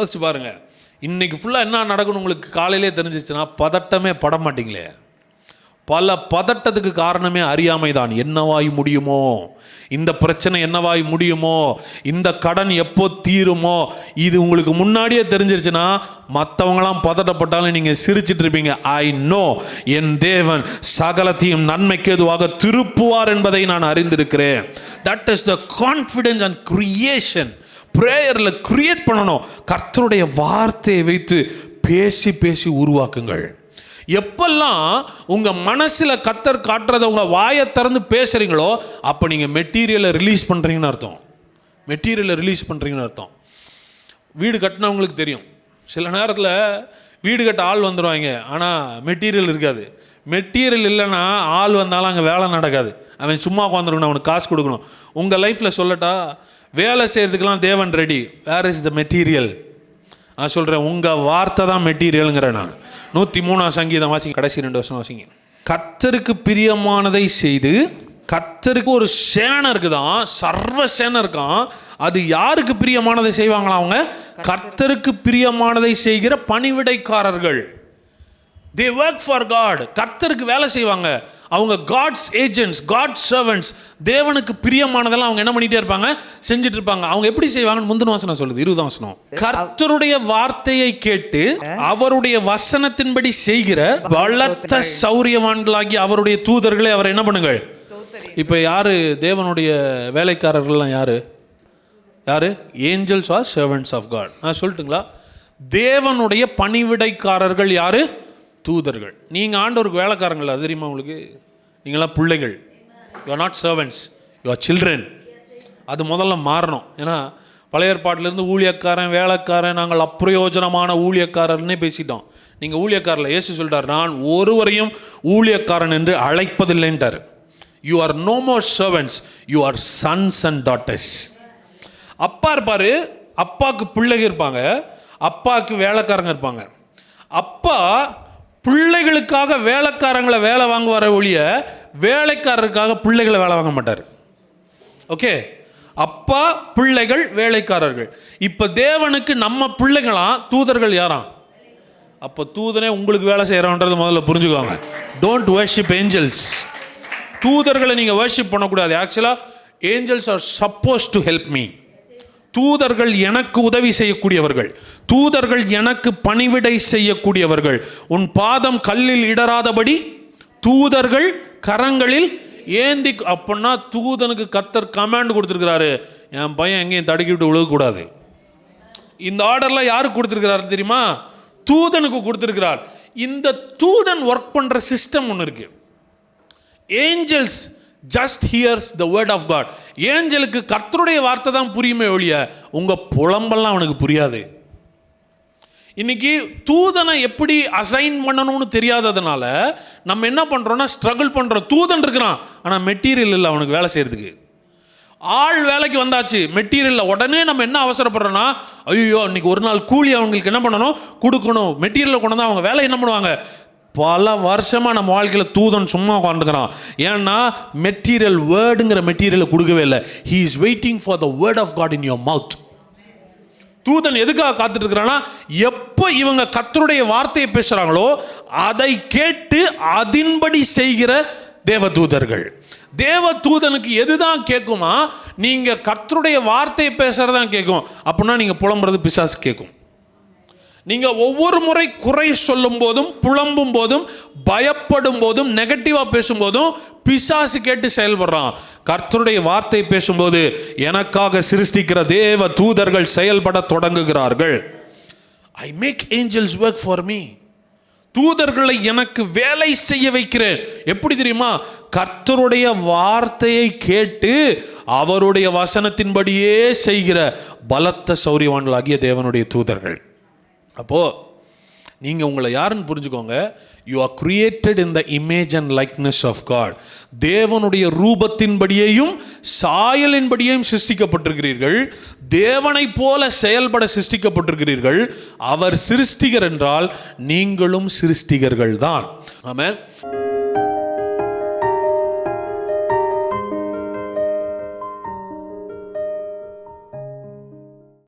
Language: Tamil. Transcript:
யோசிச்சு பாருங்க, இன்னைக்கு ஃபுல்லாக என்ன நடக்கணும் உங்களுக்கு காலையிலே தெரிஞ்சிச்சுன்னா பதட்டமே பட மாட்டீங்களே. பல பதட்டத்துக்கு காரணமே அறியாமை தான். என்னவாய் முடியுமோ, இந்த பிரச்சனை என்னவாய் முடியுமோ, இந்த கடன் எப்போ தீருமோ, இது உங்களுக்கு முன்னாடியே தெரிஞ்சிருச்சுன்னா மற்றவங்களாம் பதட்டப்பட்டாலும் நீங்கள் சிரிச்சிட்டு இருப்பீங்க. ஐ நோ, என் தேவன் சகலத்தையும் நன்மைக்கு எதுவாக திருப்புவார் என்பதை நான் அறிந்திருக்கிறேன். That is the confidence and creation. பிரேயரில் கிரியேட் பண்ணணும். கர்த்தருடைய வார்த்தையை வைத்து பேசி பேசி உருவாக்குங்கள். எப்பெல்லாம் உங்கள் மனசில் கர்த்தர் காட்டுறதை உங்கள் வாயை திறந்து பேசுகிறீங்களோ அப்போ நீங்கள் மெட்டீரியலை ரிலீஸ் பண்ணுறீங்கன்னு அர்த்தம். மெட்டீரியலை ரிலீஸ் பண்ணுறீங்கன்னு அர்த்தம். வீடு கட்டினவங்களுக்கு தெரியும், சில நேரத்தில் வீடு கட்ட ஆள் வந்துடுவாங்க, ஆனால் மெட்டீரியல் இருக்காது. மெட்டீரியல் இல்லைன்னா ஆள் வந்தாலும் அங்கே வேலை நடக்காது. அவன் சும்மா உட்காந்துருக்கணும், அவனுக்கு காசு கொடுக்கணும். உங்கள் லைஃப்பில் சொல்லட்டா, வேலை செய்கிறதுக்கெல்லாம் தேவன் ready. Where is the material? நான் சொல்கிறேன், உங்கள் வார்த்தை தான் மெட்டீரியலுங்கிறேன். நான் 103 சங்கீதம் வாசிங்க, கடைசி 2 வருஷம் வாசிங்க. கர்த்தருக்கு பிரியமானதை செய்து, கர்த்தருக்கு ஒரு சேனை இருக்குதான், சர்வ சேனை இருக்கான். அது யாருக்கு பிரியமானதை செய்வாங்களா? அவங்க கர்த்தருக்கு பிரியமானதை செய்கிற பணிவிடைக்காரர்கள். They work for God. கர்த்தருக்கு வேலை செய்வாங்க. அவங்க God's agents, God's servants. தேவனுக்கு பிரியமானதெல்லாம் அவங்க என்ன பண்ணிட்டே இருப்பாங்க, செஞ்சுட்டு இருப்பாங்க. அவங்க எப்படி செய்வாங்கன்னு முந்தின வசனம் சொல்லுது, 20 வசனம். கர்த்தருடைய வார்த்தையை கேட்டு அவருடைய வசனத்தின்படி செய்கிற பலத்த சௌரியவான்களாகி அவருடைய தூதர்களை அவர் என்ன பண்ணுங்கள். இப்போ யாரு தேவனுடைய வேலைக்காரர்கள்லாம்? யாரு? Angels are servants of God. நான் சொல்லட்டுங்களா? தேவனுடைய பணிவிடைக்காரர்கள் யாரு? தூதர்கள். நீங்கள் ஆண்டவருக்கு வேலைக்காரங்கள், அது தெரியுமா உங்களுக்கு? நீங்களாம் பிள்ளைகள். You are not servants, you R children. அது முதல்ல மாறணும். ஏன்னா பழைய ஏற்பாட்டிலேருந்து ஊழியக்காரன், வேலைக்காரன், நாங்கள் அப்பிரயோஜனமான ஊழியக்காரர்னே பேசிட்டோம். நீங்கள் ஊழியக்காரில் இயேசு சொல்லிட்டார், நான் ஒருவரையும் ஊழியக்காரன் என்று அழைப்பதில்லைன்ட்டார். You are no more servants, you are sons and daughters. அப்பா இருப்பார், அப்பாவுக்கு பிள்ளைங்க இருப்பாங்க, அப்பாவுக்கு வேலைக்காரங்க இருப்பாங்க. அப்பா பிள்ளைகளுக்காக வேலைக்காரங்களை வேலை வாங்குவார ஒழிய வேலைக்காரருக்காக பிள்ளைகளை வேலை வாங்க மாட்டார். ஓகே, அப்பா, பிள்ளைகள், வேலைக்காரர்கள். இப்போ தேவனுக்கு நம்ம பிள்ளைகளாம், தூதர்கள் யாராம்? அப்போ தூதனே உங்களுக்கு வேலை செய்கிறோன்றது முதல்ல புரிஞ்சுக்குவாங்க. Don't worship angels. தூதர்களை நீங்கள் வர்ஷிப் பண்ணக்கூடாது. ஆக்சுவலாக angels are suppose to help me. தூதர்கள் எனக்கு உதவி செய்யக்கூடியவர்கள், தூதர்கள் எனக்கு பணிவிடை செய்யக்கூடியவர்கள். உன் பாதம் கல்லில் இடராதபடி தூதர்கள் கரங்களில் ஏந்தி. அப்படின்னா தூதனுக்கு கர்த்தர் கமாண்ட் கொடுத்துருக்கிறாரு, என் பையன் எங்கேயும் தடுக்கி விட்டு விழுகக்கூடாது. இந்த ஆர்டர்லாம் யாருக்கு கொடுத்துருக்கிறாரு தெரியுமா? தூதனுக்கு கொடுத்துருக்கிறார். இந்த தூதன் ஒர்க் பண்ணுற சிஸ்டம் ஒன்று இருக்கு. Angels just hears the word of God. ஏஞ்சலுக்கு கர்த்தருடைய வார்த்தை தான் புரியுமே ஒழிய உங்க புலம்பெல்லாம் அவனுக்கு புரியாது. இன்னைக்கு தூதனை எப்படி அசைன் பண்ணணும்னு தெரியாததுனால நம்ம என்ன பண்றோம்னா ஸ்ட்ரகிள் பண்றோம். தூதன் இருக்கிறான், ஆனா மெட்டீரியல் இல்லை அவனுக்கு வேலை செய்யறதுக்கு. ஆள் வேலைக்கு வந்தாச்சு, மெட்டீரியல். உடனே நம்ம என்ன அவசரப்படுறோம்னா, ஐயோ இன்னைக்கு ஒரு நாள் கூலி அவங்களுக்கு என்ன பண்ணணும், கொடுக்கணும். மெட்டீரியல் கொண்டு வந்து அவங்க வேலை என்ன பண்ணுவாங்க? பல வருஷமாக நம்ம வாழ்க்கையில் தூதன் சும்மா உட்காந்துக்கிறான். ஏன்னா மெட்டீரியல், வேர்டுங்கிற மெட்டீரியலை கொடுக்கவே இல்லை. He is waiting for the word of God in your mouth. தூதன் எதுக்காக காத்துட்டு இருக்கிறான்னா, எப்போ இவங்க கர்த்தருடைய வார்த்தையை பேசுகிறாங்களோ அதை கேட்டு அதின்படி செய்கிற தேவ தூதர்கள். தேவ தூதனுக்கு எதுதான் கேட்குமா? நீங்கள் கர்த்தருடைய வார்த்தையை பேசுறதான் கேட்கும். அப்படின்னா நீங்கள் புலம்புறது பிசாசு கேட்கும். நீங்கள் ஒவ்வொரு முறை குறை சொல்லும் போதும், புலம்பும் போதும், பயப்படும் போதும், நெகட்டிவா பேசும்போதும் பிசாசு கேட்டு செயல்படுறான். கர்த்தருடைய வார்த்தை பேசும்போது எனக்காக சிருஷ்டிக்கிற தேவ தூதர்கள் செயல்பட தொடங்குகிறார்கள். I make angels work for me. தூதர்களை எனக்கு வேலை செய்ய வைக்கிறேன். எப்படி தெரியுமா? கர்த்தருடைய வார்த்தையை கேட்டு அவருடைய வசனத்தின்படியே செய்கிற பலத்த சௌரியவான்களாகிய தேவனுடைய தூதர்கள். அப்போ நீங்கள் உங்களை யாருன்னு புரிஞ்சுக்கோங்க. You are created in the image and likeness of God. தேவனுடைய ரூபத்தின்படியையும் சாயலின்படியையும் சிருஷ்டிக்கப்பட்டிருக்கிறீர்கள். தேவனை போல செயல்பட சிருஷ்டிக்கப்பட்டிருக்கிறீர்கள். அவர் சிருஷ்டிகர் என்றால் நீங்களும் சிருஷ்டிகர்கள் தான். ஆமென்.